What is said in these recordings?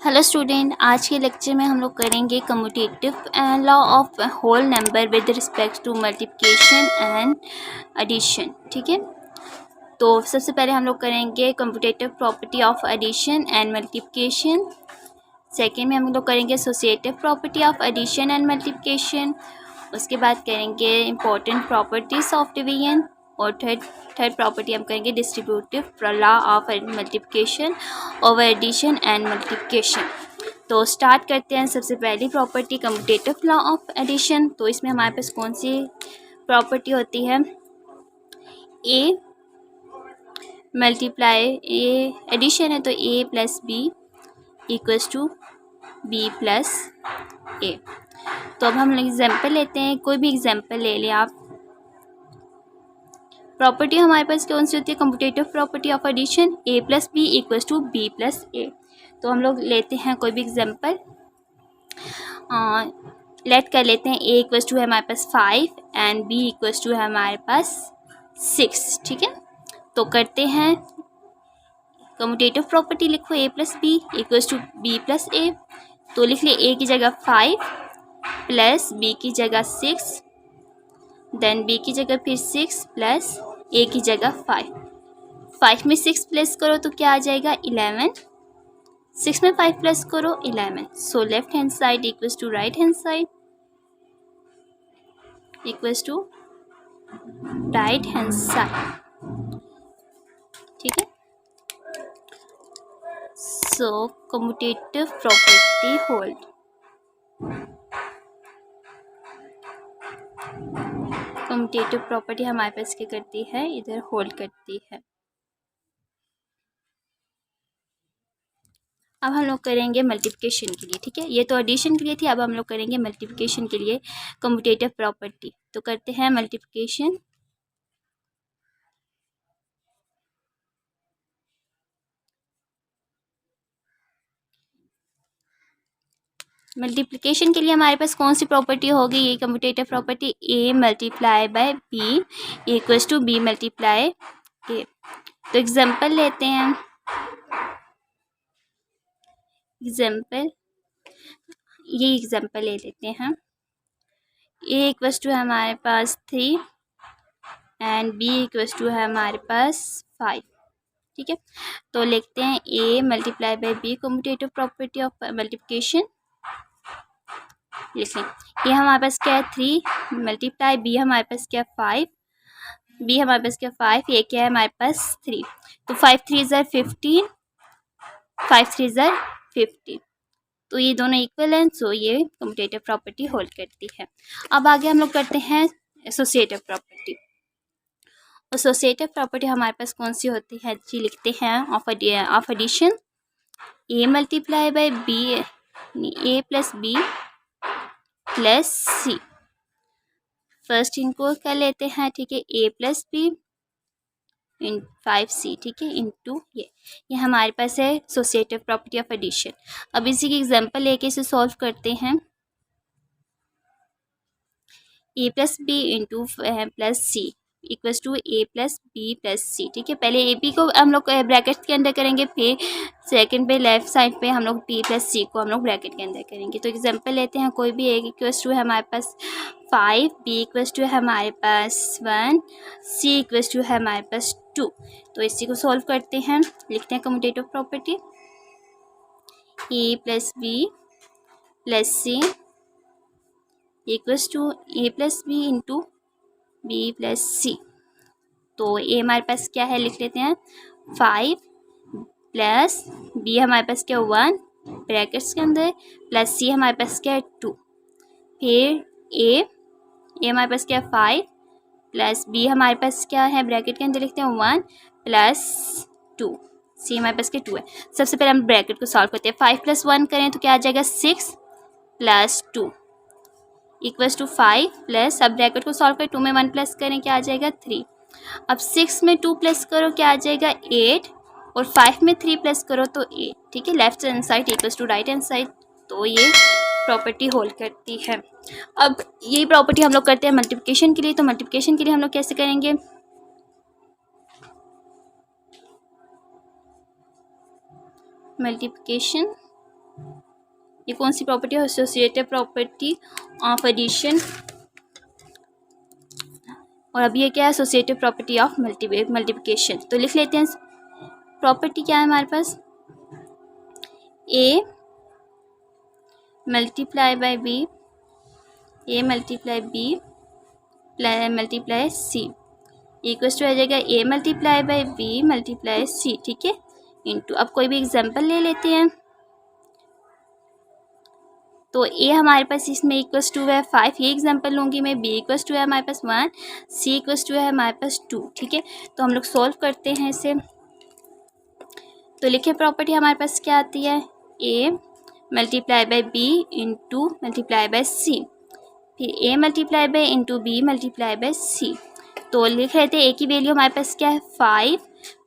Hello student, आज के lecture में हम लोग करेंगे commutative law of whole number with respect to multiplication and addition. ठीक है, तो सबसे पहले हम लोग करेंगे commutative property of addition and multiplication. Second में हम लोग करेंगे associative property of addition and multiplication. उसके बाद करेंगे इंपॉर्टेंट प्रॉपर्टीज ऑफ डिवीजन। और थर्ड प्रॉपर्टी हम करेंगे distributive law of multiplication over addition and multiplication. तो स्टार्ट करते हैं। सबसे पहली property commutative law of addition. तो इसमें हमारे पास कौन सी प्रॉपर्टी होती है? ए मल्टीप्लाई ए, एडिशन है तो A plus B equals to B plus A. तो अब हम एग्जाम्पल लेते हैं, कोई भी एग्जाम्पल ले लें आप। प्रॉपर्टी हमारे पास कौन सी होती है? Commutative property of addition, A plus B equals to B plus A. तो हम लोग लेते हैं कोई भी एग्जाम्पल, लेट कर लेते हैं। ए इक्वल्स टू है हमारे पास 5 एंड बी इक्वल्स टू है हमारे पास 6। ठीक है, तो करते हैं कम्यूटेटिव प्रॉपर्टी। लिखो A plus B equals to B plus A. तो लिख लिए ए की जगह 5 प्लस बी की जगह 6, देन बी की जगह फिर 6 प्लस ए की जगह 5। 5 में 6 प्लस करो तो क्या आ जाएगा? 11। 6 में 5 प्लस करो 11। So left hand side equals to right hand side equals to right hand side. ठीक है, so commutative property hold. Commutative property हमारे पास क्या करती है? इधर होल्ड करती है। अब हम लोग करेंगे मल्टीप्लिकेशन के लिए। ठीक है, ये तो एडिशन के लिए थी, अब हम लोग करेंगे मल्टीप्लिकेशन के लिए कम्यूटेटिव प्रॉपर्टी। तो करते हैं मल्टीप्लिकेशन। मल्टीप्लिकेशन के लिए हमारे पास कौन सी प्रॉपर्टी होगी? ये commutative property, A multiply by B equals to B multiply A. तो एग्जाम्पल लेते हैं। एग्जाम्पल, ये एग्जाम्पल ले लेते हैं। ए इक्वल्स टू है हमारे पास 3 एंड बी इक्वल्स टू है हमारे पास 5। ठीक है, तो लिखते हैं A multiply by B commutative property of multiplication. लिख लें, ये हमारे पास क्या है? 3 मल्टीप्लाई बी हमारे पास क्या? 5। बी हमारे पास क्या? 5। ये क्या है हमारे पास? 3। तो 5 3 ज़र 15, 5 3 ज़र 15। तो ये दोनों इक्वल हैं, सो ये कम्यूटेटिव प्रॉपर्टी होल्ड करती है। अब आगे हम लोग करते हैं एसोसिएटिव प्रॉपर्टी। एसोसिएटिव प्रॉपर्टी हमारे पास कौन सी होती है जी? लिखते हैं of addition, A multiply by B, A plus B plus C. First इनको कर लेते हैं। ठीक है, ए प्लस बी इन 5c। ठीक है, इनटू ये हमारे पास है एसोसिएटिव प्रॉपर्टी ऑफ एडिशन। अब इसी की एग्जांपल लेके इसे सॉल्व करते हैं। A plus B into plus C equals to A plus B plus C. ठीक है, पहले ए बी को हम लोग ब्रैकेट के अंदर करेंगे, फिर सेकंड पे लेफ्ट साइड पे हम लोग बी प्लस सी को हम लोग ब्रैकेट के अंदर करेंगे। तो एग्जांपल लेते हैं कोई भी। ए इक्वल्स टू है हमारे पास 5, बी इक्वल्स टू है हमारे पास 1, सी इक्वल्स टू है हमारे पास 2। तो इसी को सॉल्व करते हैं। लिखते हैं commutative property, A plus B plus C equals to A plus B into B plus C. तो ए हमारे पास क्या है? लिख लेते हैं 5 प्लस बी हमारे पास क्या? 1 ब्रैकेट्स के अंदर, प्लस सी हमारे पास क्या है? 2। फिर ए हमारे पास क्या है? 5 प्लस बी हमारे पास क्या है? ब्रैकेट के अंदर लिखते हैं 1 प्लस 2। सी हमारे पास क्या? 2 है। सबसे पहले हम ब्रैकेट को सॉल्व करते हैं। 5 प्लस 1 करें तो क्या आ जाएगा? 6 प्लस 2 इक्वल्स टू 5 प्लस, अब ब्रैकेट को सॉल्व करें, 2 में 1 प्लस करें क्या आ जाएगा? 3। अब 6 में 2 प्लस करो क्या आ जाएगा? 8। और 5 में 3 प्लस करो तो 8। ठीक है, left hand side equals to right hand side. तो ये प्रॉपर्टी होल्ड करती है। अब यही प्रॉपर्टी हम लोग करते हैं मल्टीप्लिकेशन के लिए। तो मल्टीप्लिकेशन के लिए हम लोग कैसे करेंगे? मल्टीप्लिकेशन ये कौन सी प्रॉपर्टी है? Associative property of addition. और अब ये क्या है? Associative property of multiplication. तो लिख लेते हैं प्रॉपर्टी क्या है हमारे पास, A multiply by B, A multiply B multiply C equals to आ जाएगा A multiply by B multiply C, ठीक है, इंटू। अब कोई भी एग्जांपल ले लेते हैं। तो ए हमारे पास इसमें इक्वल्स टू है 5, ये एग्जांपल लूँगी मैं। बी इक्वल्स टू है हमारे पास 1, सी इक्वल्स टू है हमारे पास 2, ठीक है। तो हम लोग सॉल्व करते हैं इसे। तो लिखे प्रॉपर्टी हमारे पास क्या आती है, A multiply by B into multiply by C, फिर A multiply by into B multiply by C. तो लिख रहे थे ए की वैल्यू हमारे पास क्या है 5,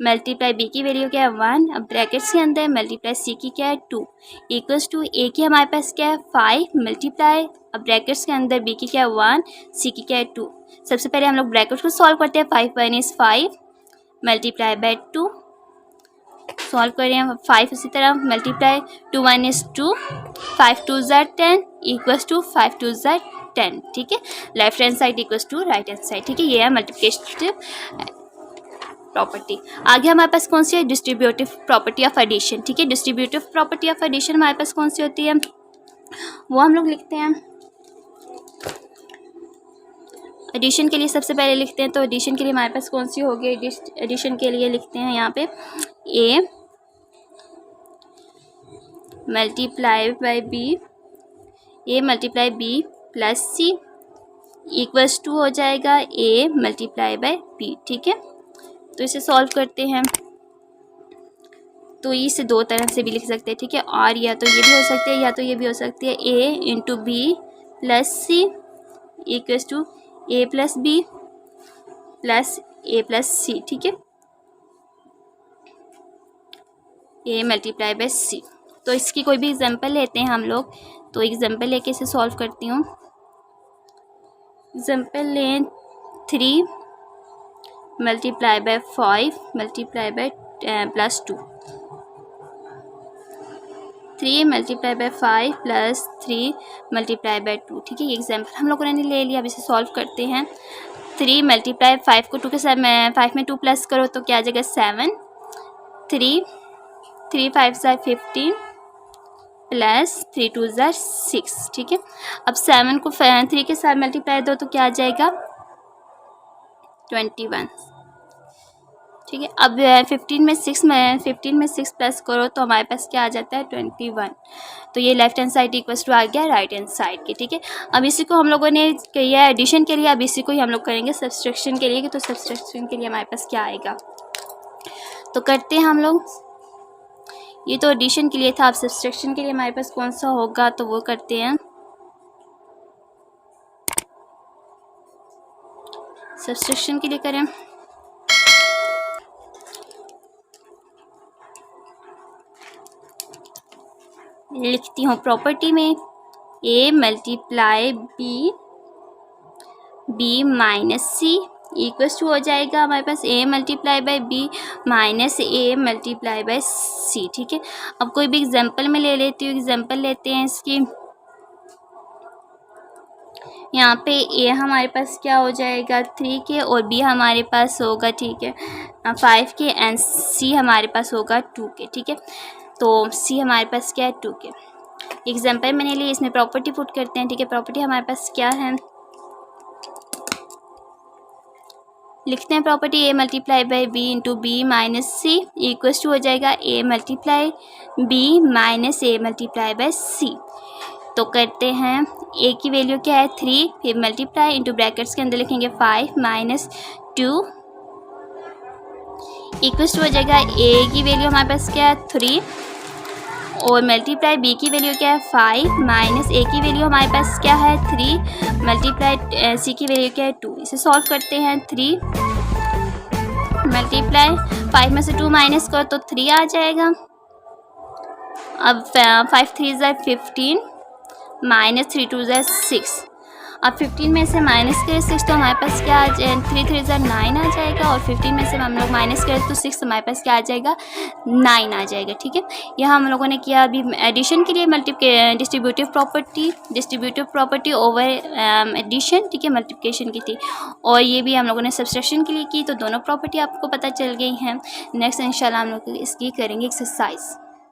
मल्टीप्लाई बी की वैल्यू क्या है 1, अब ब्रैकेट्स के अंदर मल्टीप्लाई सी की क्या है 2, इक्वल्स टू ए की हमारे पास क्या है 5 मल्टीप्लाई, अब ब्रैकेट्स के अंदर बी की क्या है 1, सी की क्या है 2। सबसे पहले हम लोग ब्रैकेट को सॉल्व करते हैं। 5 1 इज़ 5 मल्टीप्लाई बाय 2, सॉल्व करें 5 इसी तरह मल्टीप्लाई 2 1 इज़ 2, 5 2 ज़ा 10 इक्वल्स टू 5 2 ज़ा 10, ठीक है। Left hand side equals to right hand side, ठीक है। ये है मल्टीप्लिकेटिव प्रॉपर्टी। आगे हमारे पास कौन सी है, डिस्ट्रीब्यूटिव प्रॉपर्टी ऑफ एडिशन, ठीक है। डिस्ट्रीब्यूटिव प्रॉपर्टी ऑफ एडिशन हमारे पास कौन सी होती है, वो हम लोग लिखते हैं। एडिशन के लिए सबसे पहले लिखते हैं, तो एडिशन के लिए हमारे पास कौन सी होगी, एडिशन के लिए लिखते हैं यहाँ पे A multiply by B, A multiply B plus C equals to हो जाएगा ए मल्टीप्लाई बाय बी, ठीक है। तो इसे सॉल्व करते हैं। तो इसे दो तरह से भी लिख सकते हैं, ठीक है, और या तो ये भी हो सकती है या तो ये भी हो सकती है A into B plus C equals to A plus B plus A plus C, ठीक है, ए मल्टीप्लाई बाय सी। तो इसकी कोई भी एग्जांपल लेते हैं हम लोग। तो एग्जांपल लेके इसे सॉल्व करती हूँ। एग्जांपल लें 3 multiply by 5 multiply by plus 2, 3 multiply by 5 plus 3 multiply by 2, ठीक है। ये एग्जांपल हम लोगों ने ले लिया। अब इसे सॉल्व करते हैं। 3 मल्टीप्लाई 5 को 2 के साथ मैं 5 में 2 प्लस करो तो क्या आ जाएगा 7, 3 5 ज़ा 15 प्लस 3 2 ज़ा 6, ठीक है। अब 7 को 3 के साथ मल्टीप्लाई दो तो क्या आ जाएगा 21, ठीक है। अब 15 में 6 प्लस करो तो हमारे पास क्या आ जाता है 21। तो ये left hand side equals to आ गया राइट हैंड साइड के, ठीक है। अब इसी को हम लोगों ने किया है एडिशन के लिए, अब इसी को ही हम लोग करेंगे सब्सट्रैक्शन के लिए। तो सब्सट्रैक्शन के लिए हमारे पास क्या आएगा, तो करते हैं हम लोग। ये तो एडिशन के लिए था, अब सब्सट्रैक्शन के लिए हमारे पास कौन सा होगा, तो वो करते हैं। सब्सट्रैक्शन के लिए करें, लिखती हूँ प्रॉपर्टी में A multiply B minus C equals to हो जाएगा हमारे पास A multiply by B minus A multiply by C, ठीक है। अब कोई भी एग्जांपल में ले लेती हूँ। एग्जांपल लेते हैं इसकी। यहाँ पे ए हमारे पास क्या हो जाएगा 3 के और बी हमारे पास होगा, ठीक है, 5 के एंड सी हमारे पास होगा 2 के, ठीक है। तो सी हमारे पास क्या है 2 के। एग्जांपल मैंने लिए, इसमें प्रॉपर्टी पुट करते हैं, ठीक है। प्रॉपर्टी हमारे पास क्या है, लिखते हैं property A multiply by B into B minus C equals to हो जाएगा A multiply B minus A multiply by C. तो करते हैं, ए की वैल्यू क्या है 3, फिर मल्टीप्लाई इंटू ब्रैकेट्स के अंदर लिखेंगे 5 माइनस 2 इक्वल्स टू हो जाएगा ए की वैल्यू हमारे पास क्या है 3 और मल्टीप्लाई बी की वैल्यू क्या है 5 माइनस ए की वैल्यू हमारे पास क्या है 3 मल्टीप्लाई सी की वैल्यू क्या है 2। इसे सॉल्व करते हैं। 3 मल्टीप्लाई 5 में से 2 माइनस करो तो 3 आ जाएगा। अब 5 3 ज़ा 15 माइनस 3 2 ज़ा 6। अब 15 में से माइनस करें 6 तो हमारे पास क्या आ जाए 3 3 ज़ा 9 आ जाएगा, और 15 में से हम लोग माइनस करें तो 6 हमारे पास क्या आ जाएगा 9 आ जाएगा। ठीक है, यह हम लोगों ने किया अभी एडिशन के लिए डिस्ट्रीब्यूटिव प्रॉपर्टी ओवर एडिशन, ठीक है, मल्टीप्लिकेशन की थी, और ये भी हम लोगों ने सब्सट्रैक्शन के लिए की, तो दोनों प्रॉपर्टी आपको पता चल गई हैं। नेक्स्ट इंशाल्लाह हम लोग इसकी करेंगे एक्सरसाइज।